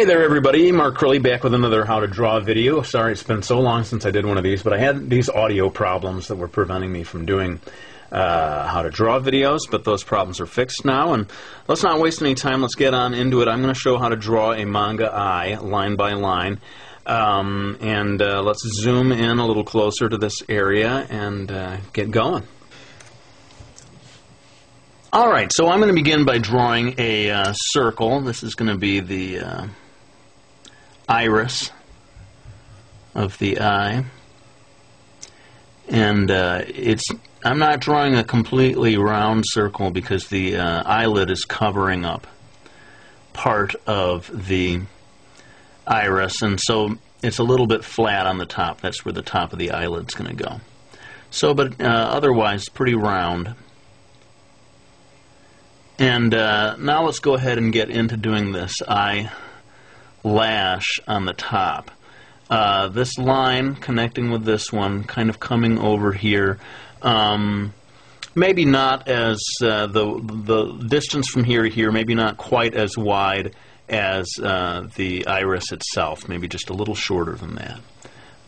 Hey there everybody, Mark Curley back with another how to draw video. Sorry it's been so long since I did one of these, but I had these audio problems that were preventing me from doing how to draw videos, but those problems are fixed now, and let's not waste any time, let's get on into it. I'm going to show how to draw a manga eye, line by line, and let's zoom in a little closer to this area and get going. Alright, so I'm going to begin by drawing a circle. This is going to be the iris of the eye, and I'm not drawing a completely round circle because the eyelid is covering up part of the iris, and so it's a little bit flat on the top. That's where the top of the eyelid's going to go. So, but otherwise pretty round. And now let's go ahead and get into doing this eyelash on the top. This line connecting with this one, kind of coming over here. Maybe not as the distance from here to here, maybe not quite as wide as the iris itself. Maybe just a little shorter than that.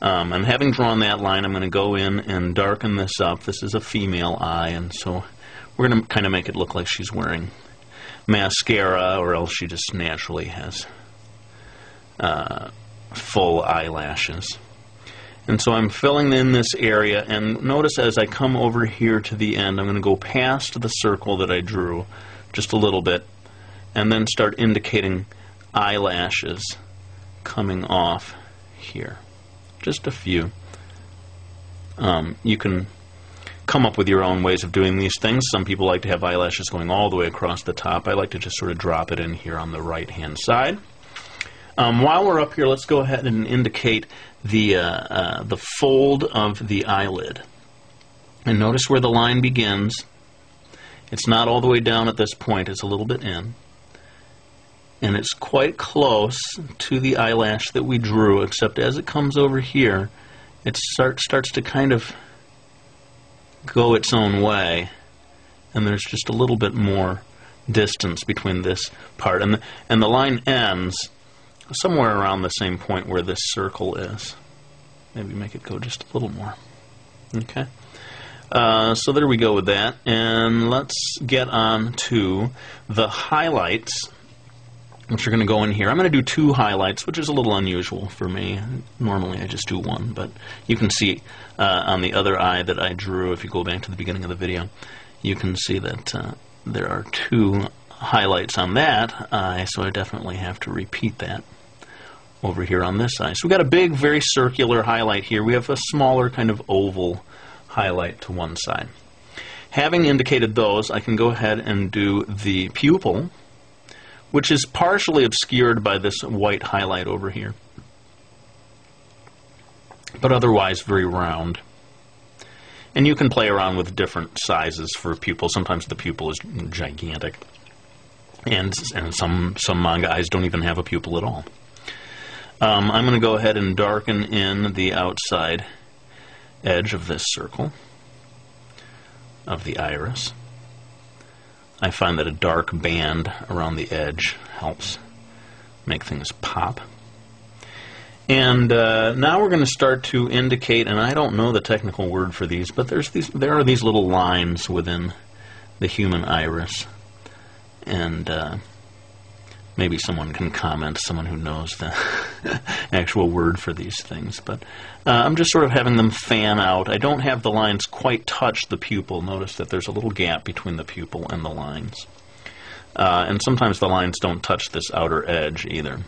And having drawn that line, I'm going to go in and darken this up. This is a female eye, and so we're going to kind of make it look like she's wearing mascara, or else she just naturally has full eyelashes. And so I'm filling in this area, and notice as I come over here to the end, I'm going to go past the circle that I drew just a little bit, and then start indicating eyelashes coming off here. Just a few. You can come up with your own ways of doing these things. Some people like to have eyelashes going all the way across the top. I like to just sort of drop it in here on the right hand side. While we're up here, let's go ahead and indicate the fold of the eyelid. And notice where the line begins. It's not all the way down at this point, it's a little bit in. And it's quite close to the eyelash that we drew, except as it comes over here, it starts to kind of go its own way, and there's just a little bit more distance between this part, and the line ends somewhere around the same point where this circle is. Maybe make it go just a little more. Okay, so there we go with that, and let's get on to the highlights, which are going to go in here. I'm going to do two highlights, which is a little unusual for me. Normally I just do one, but you can see on the other eye that I drew, if you go back to the beginning of the video, you can see that there are two highlights on that eye, so I definitely have to repeat that over here on this eye. So we've got a big, very circular highlight here. We have a smaller kind of oval highlight to one side. Having indicated those, I can go ahead and do the pupil, which is partially obscured by this white highlight over here, but otherwise very round. And you can play around with different sizes for pupils. Sometimes the pupil is gigantic, and some manga eyes don't even have a pupil at all. I'm going to go ahead and darken in the outside edge of this circle of the iris. I find that a dark band around the edge helps make things pop. And now we're going to start to indicate, and I don't know the technical word for these, but there are these little lines within the human iris. And maybe someone can comment, someone who knows the actual word for these things. But I'm just sort of having them fan out. I don't have the lines quite touch the pupil. Notice that there's a little gap between the pupil and the lines. And sometimes the lines don't touch this outer edge either.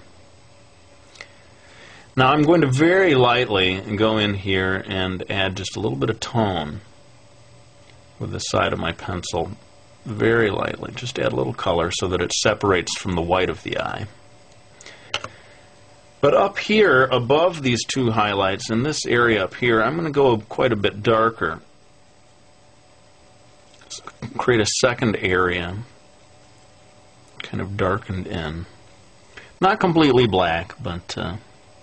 Now I'm going to very lightly go in here and add just a little bit of tone with the side of my pencil. Very lightly. Just add a little color so that it separates from the white of the eye. But up here, above these two highlights, in this area up here, I'm going to go quite a bit darker. Create a second area, kind of darkened in. Not completely black, but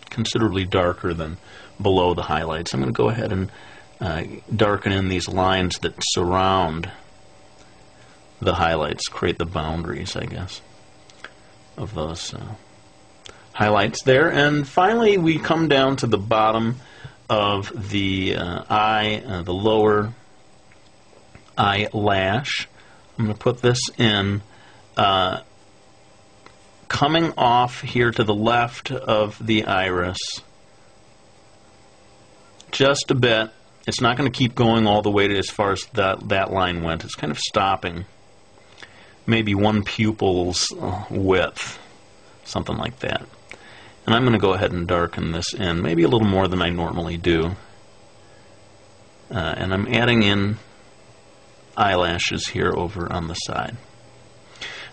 considerably darker than below the highlights. I'm going to go ahead and darken in these lines that surround the highlights, create the boundaries, I guess, of those highlights there. And finally, we come down to the bottom of the eye, the lower eyelash. I'm going to put this in coming off here to the left of the iris just a bit. It's not going to keep going all the way to as far as that line went. It's kind of stopping. Maybe one pupil's width, something like that. And I'm going to go ahead and darken this in, maybe a little more than I normally do. And I'm adding in eyelashes here over on the side.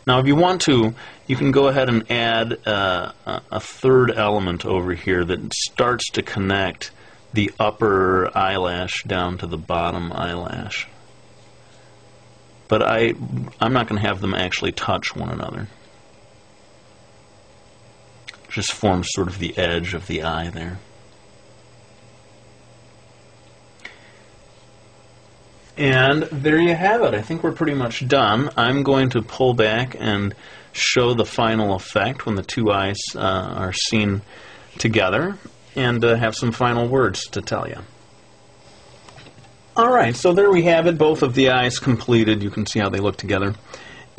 Now, if you want to, you can go ahead and add a third element over here that starts to connect the upper eyelash down to the bottom eyelash. But I'm not going to have them actually touch one another. Just forms sort of the edge of the eye there. And there you have it. I think we're pretty much done. I'm going to pull back and show the final effect when the two eyes are seen together, and have some final words to tell you. Alright, so there we have it, both of the eyes completed. You can see how they look together.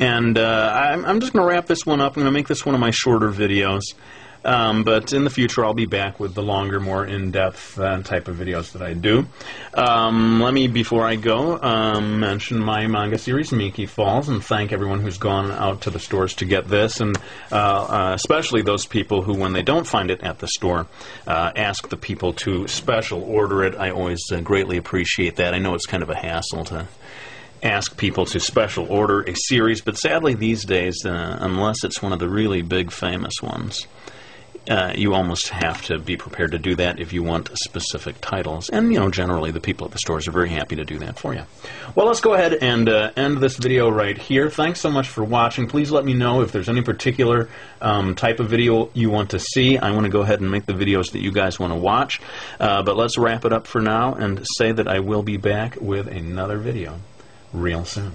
And I'm just going to wrap this one up. I'm going to make this one of my shorter videos. But in the future, I'll be back with the longer, more in-depth type of videos that I do. Let me, before I go, mention my manga series, Miki Falls, and thank everyone who's gone out to the stores to get this, and especially those people who, when they don't find it at the store, ask the people to special order it. I always greatly appreciate that. I know it's kind of a hassle to ask people to special order a series, but sadly these days, unless it's one of the really big famous ones, you almost have to be prepared to do that if you want specific titles. And, you know, generally the people at the stores are very happy to do that for you. Well, let's go ahead and end this video right here. Thanks so much for watching. Please let me know if there's any particular type of video you want to see. I want to go ahead and make the videos that you guys want to watch. But let's wrap it up for now and say that I will be back with another video real soon.